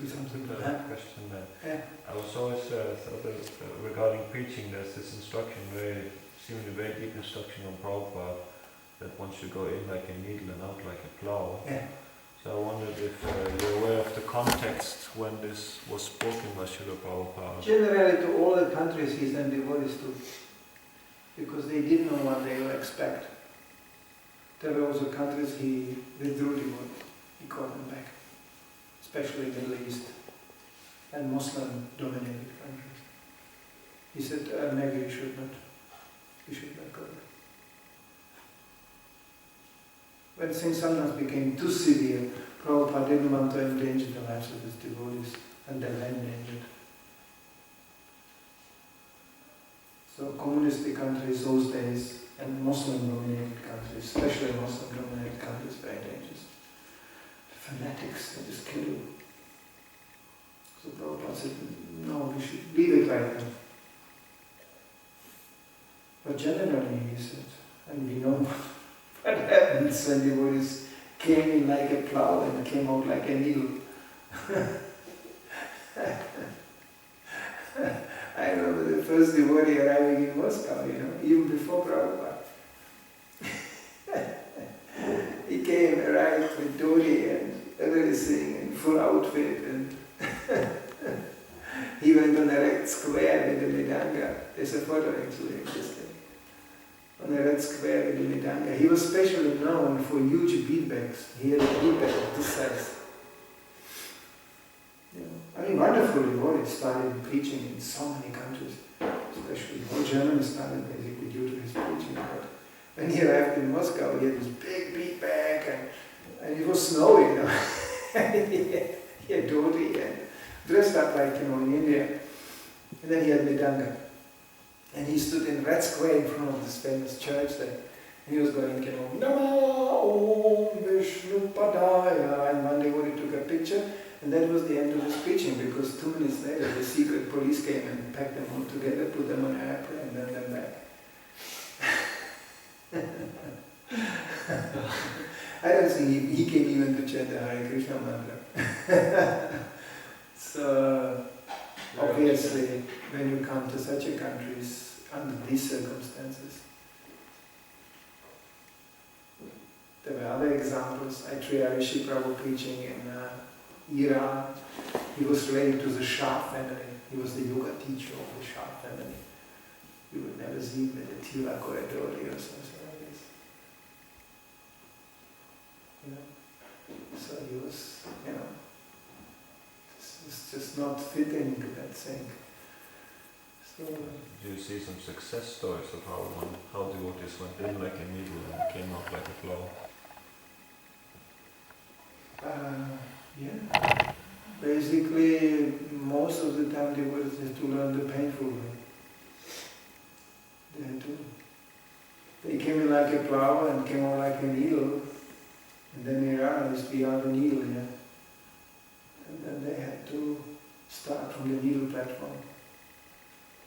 Similar question there. Yeah. I was always thought that regarding preaching, there's this instruction, seemingly very deep instruction on Prabhupada, that one should go in like a needle and out like a plow. Yeah. So I wondered if you're aware of the context when this was spoken by Srila Prabhupada. Generally to all the countries he sent devotees to, because they didn't know what they would expect. There were also countries he withdrew devotees, he called them back, especially Middle East and Muslim-dominated countries. He said, maybe you should not go there. When things sometimes became too severe, Prabhupada didn't want to endanger the lives of his devotees, and they were endangered. So communistic countries those days, and Muslim-dominated countries, especially Muslim-dominated countries, very dangerous. Fanatics, they just kill you. So Prabhupada said, no, we should leave it like that. But generally, he said, and we know what happens when devotees came in like a plow and came out like a needle. I remember the first devotee arriving in Moscow, even before Prabhupada. He came, arrived with dhoti and everything, in full outfit, and he went on a red square with the Mridanga. There's a photo actually existing. On a red square with the Mridanga. He was especially known for huge bead bags. He had a bead bag of this size. Wonderful devotees started preaching in so many countries, especially all Germany started basically due to his preaching. But when he arrived in Moscow, he had this big bead bag, and it was snowy, he had dhoti and dressed up like, in India. And then he had Mridanga. And he stood in Red Square in front of this famous church there. And he was going, Namo Om Vishnu Padaya. And one devotee took a picture. And that was the end of his preaching, because 2 minutes later the secret police came and packed them all together, put them on an airplane and then them back. I don't think he came even to chant the Hare Krishna mantra. So obviously when you come to such a countries under these circumstances, there were other examples. I tried Rishi Prabhu preaching in Iran. He was related to the Shah family. He was the yoga teacher of the Shah family. You would never see him at a Tilak or a Dhoti or something like this. So he was, it's just not fitting to that thing. So, do you see some success stories of how devotees went in like a needle and came out like a plow? Yeah. Basically, most of the time devotees have to learn the painful way. They had to. They came in like a plow and came out like a needle, and then they realized we are the needle, And then they had to start from the needle platform.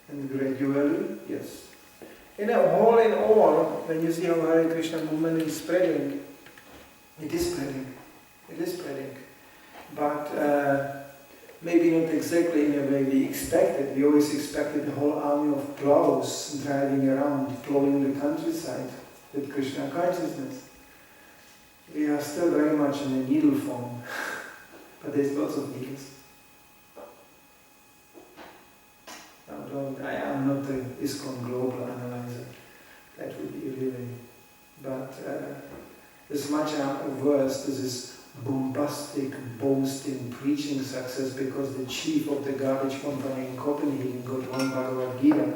And gradually, yes. All in all, when you see how Hare Krishna movement is spreading, it is spreading. It is spreading. But maybe not exactly in a way we expected. We always expected a whole army of plows driving around, plowing the countryside with Krishna consciousness. We are still very much in a needle form, but there's lots of needles. I am not the ISKCON global analyzer. That would be really. But it's much worse. This is bombastic, boasting, preaching success because the chief of the garbage company in Copenhagen got one Bhagavad Gita.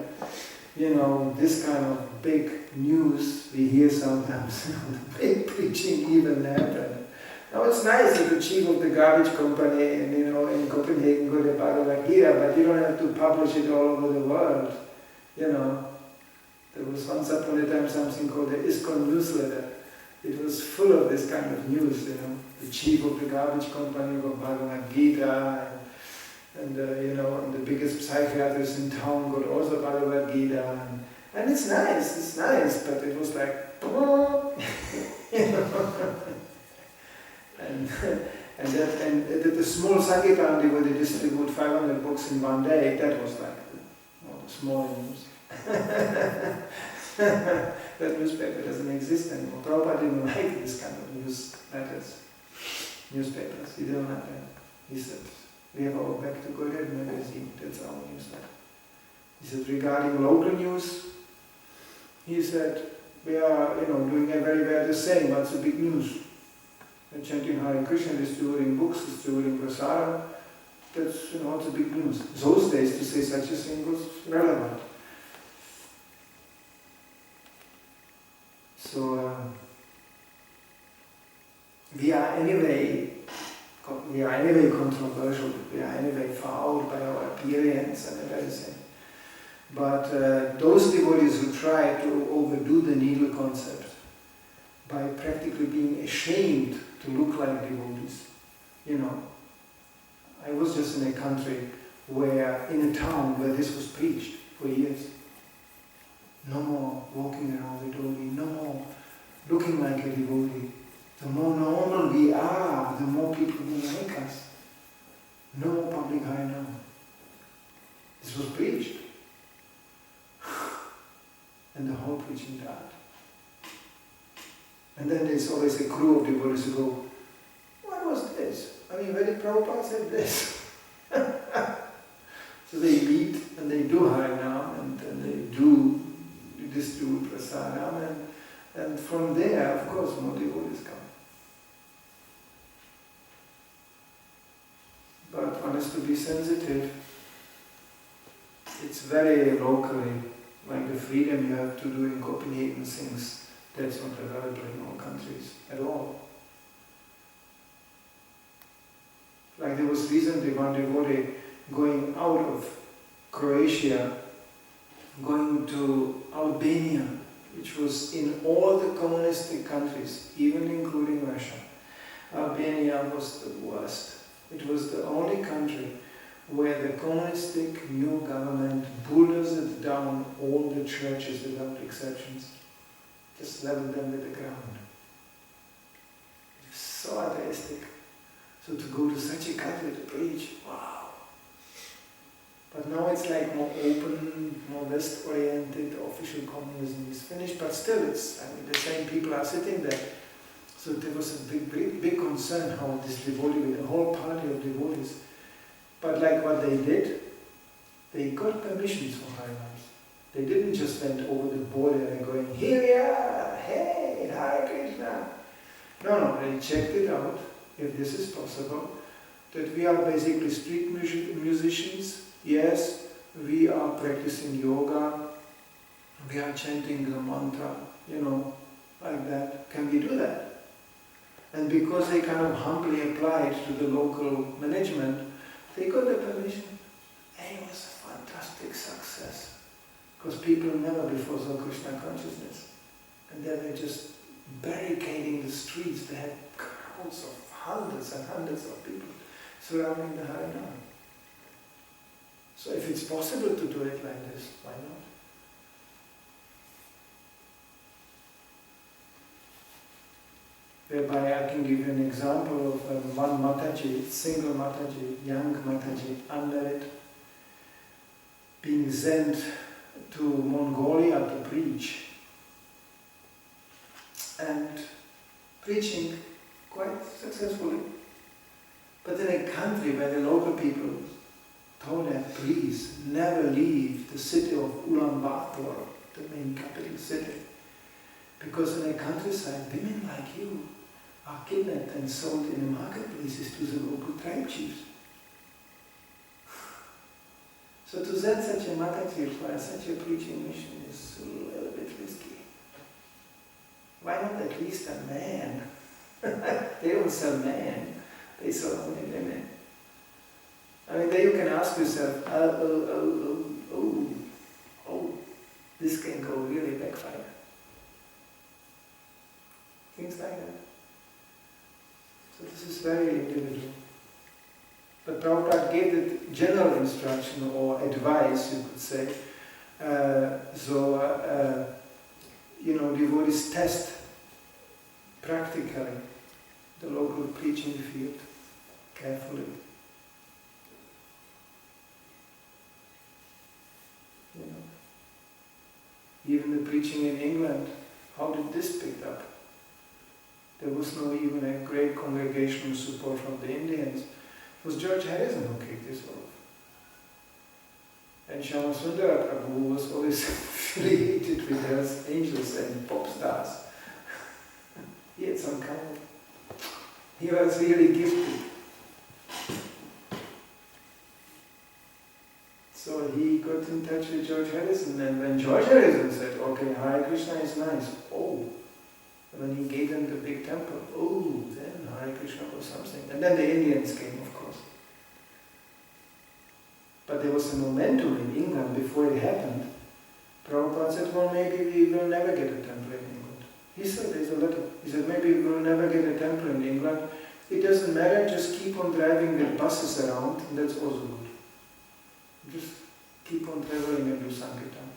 This kind of big news we hear sometimes. Big preaching even happened. Now it's nice that the chief of the garbage company in Copenhagen got a Bhagavad Gita, but you don't have to publish it all over the world. There was once upon a time something called the ISKCON newsletter. It was full of this kind of news, The chief of the garbage company got Bhagavad Gita, and the biggest psychiatrist in town got also Bhagavad Gita, and it's nice, but it was like, And the small Sankirtan devotee distribute 500 books in one day, that was like the small news. That newspaper doesn't exist anymore. Prabhupada didn't like this kind of newspapers. He didn't like that. He said, we have our Back to Godhead magazine, that's our newsletter. He said, regarding local news, he said, we are, doing a very well the same, but it's a big news. They're chanting Hare Krishna, distributing books, distributing prasada, that's, it's a big news. Those days to say such a thing was relevant. So, we are anyway controversial, we are anyway far out by our appearance and everything. But those devotees who try to overdo the needle concept by practically being ashamed to look like devotees, I was just in a country where, in a town where this was preached for years. No more walking around the devotee, no more looking like a devotee. The more normal we are, the more people will like us. No more public harinam. This was preached. And the whole preaching died. And then there's always a crew of devotees who go, what was this? Where did Prabhupada say this? So they meet and they do harinam and they do distribute prasadam, and from there, of course, more devotees come. But one has to be sensitive. It's very locally, like the freedom you have to do in Copenhagen things, that's not available in all countries at all. Like there was recently one devotee going out of Croatia, going to Albania, which was in all the communistic countries, even including Russia. Albania was the worst. It was the only country where the communistic new government bulldozed down all the churches without exceptions. Just leveled them with the ground. It was so atheistic. So to go to such a country to preach, wow. But now it's like more open, more West-oriented, official communism is finished, but still it's, the same people are sitting there. So there was a big concern how this devotee, with a whole party of devotees, but like what they did, they got permissions for harinams. They didn't just went over the border and going, here we are, hey, Hare Krishna. No, they checked it out, if this is possible, that we are basically street musicians. Yes, we are practicing yoga, we are chanting the mantra, like that. Can we do that? And because they kind of humbly applied to the local management, they got the permission. And it was a fantastic success. Because people never before saw Krishna consciousness. And they were just barricading the streets. They had crowds of hundreds and hundreds of people surrounding the harinam. So if it's possible to do it like this, why not? Whereby I can give you an example of one Mataji, single Mataji, young Mataji, unmarried, being sent to Mongolia to preach, and preaching quite successfully. But in a country where the local people told her, please never leave the city of Ulaanbaatar, the main capital city, because in a countryside, women like you are kidnapped and sold in the marketplaces to the local tribe chiefs. So to send such a Mataji for such a preaching mission is a little bit risky. Why not at least a man? They don't sell men, they sell only women. Then you can ask yourself, this can go really backfire. Things like that. So this is very individual. But Prabhupada gave the general instruction or advice, you could say. Devotees test practically the local preaching field. carefully. You know, even the preaching in England, how did this pick up? There was no even a great congregational support from the Indians. It was George Harrison who kicked this off. And Shyama-Sundara Prabhu was always affiliated with Hells Angels and pop stars. He had some kind of... He was really gifted. So he got in touch with George Harrison, and when George Harrison said, okay, Hare Krishna is nice, oh. When he gave them the big temple, oh, then Hare Krishna was something. And then the Indians came, of course. But there was a momentum in England before it happened. Prabhupada said, well, maybe we will never get a temple in England. He said, there's a letter. He said, maybe we will never get a temple in England. It doesn't matter, just keep on driving with buses around, and that's also good. Just keep on traveling and do Sankirtan.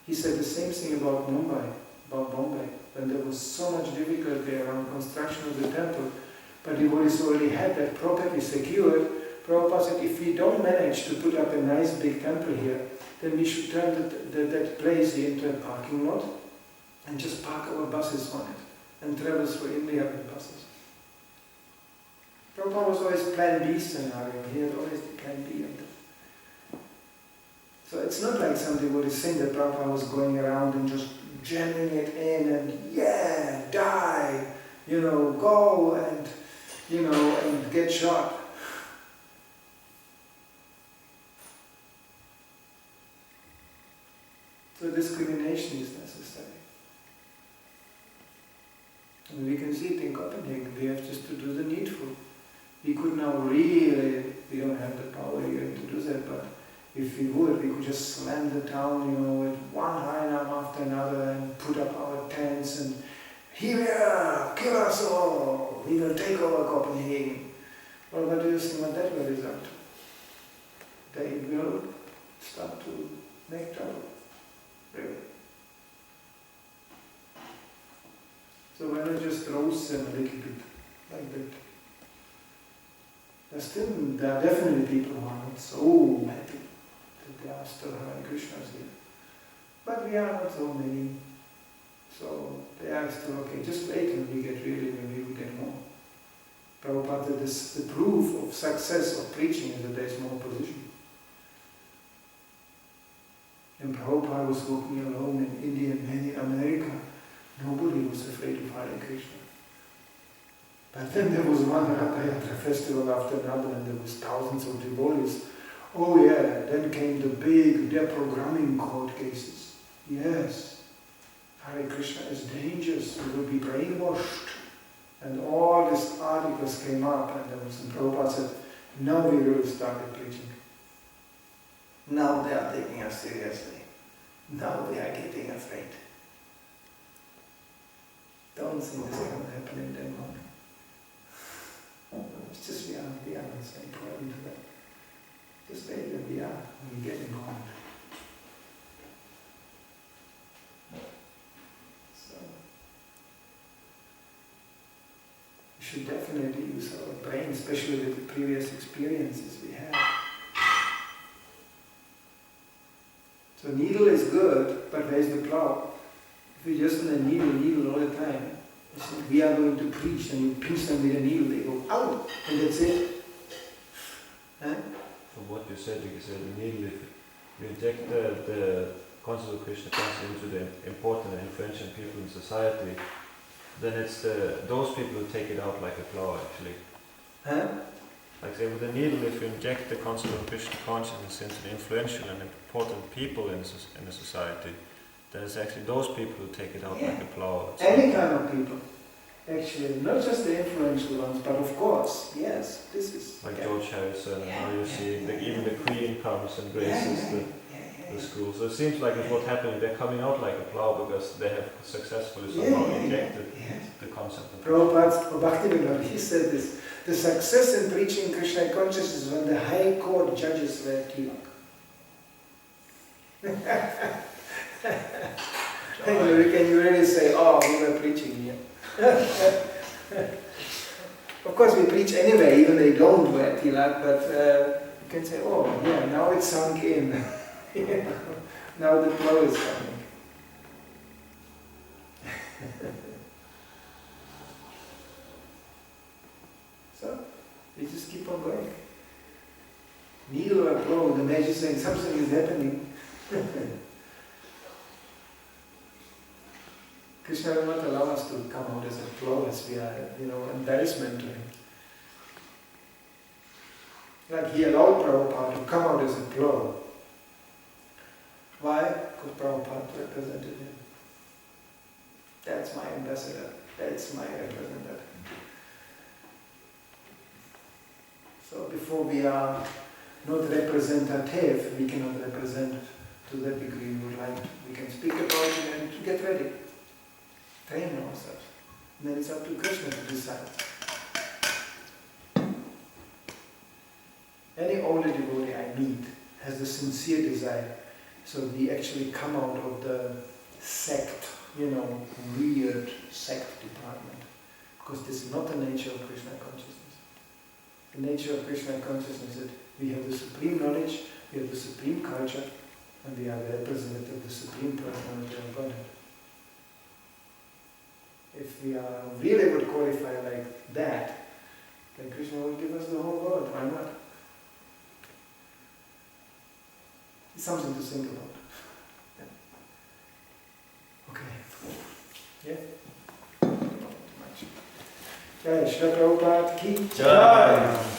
He said the same thing about Bombay, when there was so much difficulty around construction of the temple, but devotees already had that property secured. Prabhupada said, if we don't manage to put up a nice big temple here, then we should turn that place into a parking lot and just park our buses on it and travel through India with buses. Prabhupada was always plan B scenario. He had always the plan B on that. So it's not like some devotees saying that Prabhupada was going around and just jamming it in and yeah, die, go and, and get shot. So discrimination is necessary. And we can see it in Copenhagen. We have just to do the needful. We could now really, we don't have the power here to do that, but if we would, we could just slam the town, with one Harinam after another and put up our tents and here we are, kill us all, we will take over Copenhagen. Well, what do you think what that will result to? They will start to make trouble. Really. So why not just roast them a little bit, like that? There are definitely people who are not so happy that there are still Hare Krishnas here. But we are not so many, so they are still okay. Just wait till we get really, when we will get more. Prabhupada, the proof of success of preaching is that there is more opposition. When Prabhupada was walking alone in India and in America, nobody was afraid of Hare Krishna. But then there was one Ratha Yatra festival after another and there was thousands of devotees. Oh yeah, then came the their programming court cases. Yes, Hare Krishna is dangerous, we will be brainwashed. And all these articles came up and there was, and Prabhupada said, now we will start preaching. Now they are taking us seriously. Now they are getting afraid. Don't think this is going to happen in Denmark. It's just we are not so important to that. Just wait where we are when we get involved. So we should definitely use our brain, especially with the previous experiences we have. So needle is good, but where's the plow? If you just on a needle all the time, we are going to preach and you pinch them with a needle, they go out, and that's it. Huh? From what you said the needle, if we inject the concept of Krishna consciousness into the important and influential people in society, then it's those people who take it out like a plow actually. Huh? Like say with the needle, if you inject the concept of Krishna consciousness into the influential and important people in the society, then it's actually those people who take it out like a plow. Any kind of people. Actually, not just the influential ones, but of course, yes, this is... Like George Harrison, and now you see even the Queen comes and graces the school. So it seems like it's what's happening, they're coming out like a plow because they have successfully somehow injected the concept of Prabhupada, Bhaktivinoda, he said this, the success in preaching Krishna consciousness is when the high court judges wear tilak. Can you really say, oh, we were preaching here? Of course, we preach anyway, even they don't wear tilak, but you can say, oh, yeah, now it's sunk in. Now the flow is coming. So, we just keep on going. Needle or flow, the Master is saying something is happening. Krishna will not allow us to come out as a flow, as we are, embarrassment to him. Like he allowed Prabhupada to come out as a flow. Why? Because Prabhupada represented him. That's my ambassador. That's my representative. So before we are not representative, we cannot represent to that degree we would like to. We can speak about it and to get ready. Train ourselves. And then it's up to Krishna to decide. Any older devotee I meet has a sincere desire. So we actually come out of the sect, weird sect department. Because this is not the nature of Krishna consciousness. The nature of Krishna consciousness is that we have the supreme knowledge, we have the supreme culture, and we are the representative of the supreme personality of Godhead. If we are really would qualify like that, then Krishna will give us the whole world. Why not? It's something to think about. Yeah. Okay. Yeah? Not much. Jai Srila Prabhupada ki Jai.